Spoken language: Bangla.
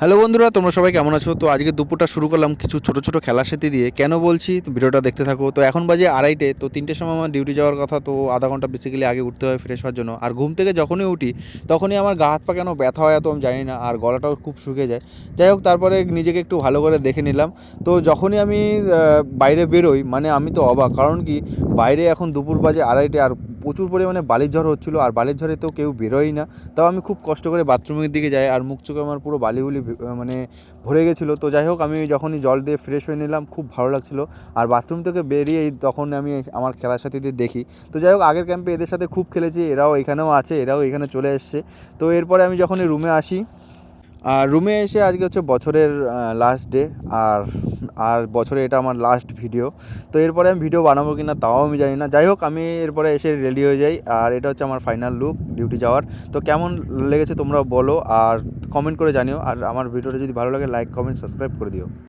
হ্যালো বন্ধুরা, তোমরা সবাই কেমন আছো? তো আজকে দুপুরটা শুরু করলাম কিছু ছোট ছোট খেলার সাথে দিয়ে। কেন বলছি, তো ভিডিওটা দেখতে থাকো। তো এখন বাজে 2:30, তো 3টের সময় আমার ডিউটি যাওয়ার কথা। তো আধা ঘন্টা বেসিক্যালি আগে উঠতে হয় ফ্রেশ হওয়ার জন্য। আর ঘুম থেকে যখনই উঠি তখনই আমার গা হাত পা কেন ব্যথা হয় এত আমি জানি না, আর গলাটাও খুব শুকিয়ে যায়। যাই হোক, তারপরে নিজেকে একটু ভালো করে দেখে নিলাম। তো যখনই আমি বাইরে বেরোই, মানে আমি তো অবাক, কারণ কি, বাইরে এখন দুপুর বাজে 2:30 আর প্রচুর পরিমাণে বালির ঝড় হচ্ছিলো, আর বালির ঝড়ে তো কেউ বেরোয়ই না। তাও আমি খুব কষ্ট করে বাথরুমের দিকে যাই, আর মুখ চোখে আমার পুরো বালিগুলি মানে ভরে গেছিলো। তো যাই হোক, আমি যখনই জল দিয়ে ফ্রেশ হয়ে নিলাম, খুব ভালো লাগছিলো। আর বাথরুম থেকে বেরিয়েই তখন আমি আমার খেলার সাথীদের দেখি। তো যাই হোক, আগের ক্যাম্পে এদের সাথে খুব খেলেছি, এরাও এখানেও আছে, এরাও এখানে চলে এসছে। তো এরপরে আমি যখনই রুমে আসি, আর রুমে এসে আজকে হচ্ছে বছরের লাস্ট ডে, আর আর বছরে এটা আমার লাস্ট ভিডিও। তো এরপরে আমি ভিডিও বানাবো কি না তাও আমি জানি না। যাই হোক, আমি এরপরে এসে রেডি হয়ে যাই, আর এটা হচ্ছে আমার ফাইনাল লুক ডিউটি যাওয়ার। তো কেমন লেগেছে তোমরা বলো, আর কমেন্ট করে জানিও। আর আমার ভিডিওটা যদি ভালো লাগে, লাইক কমেন্ট সাবস্ক্রাইব করে দিও।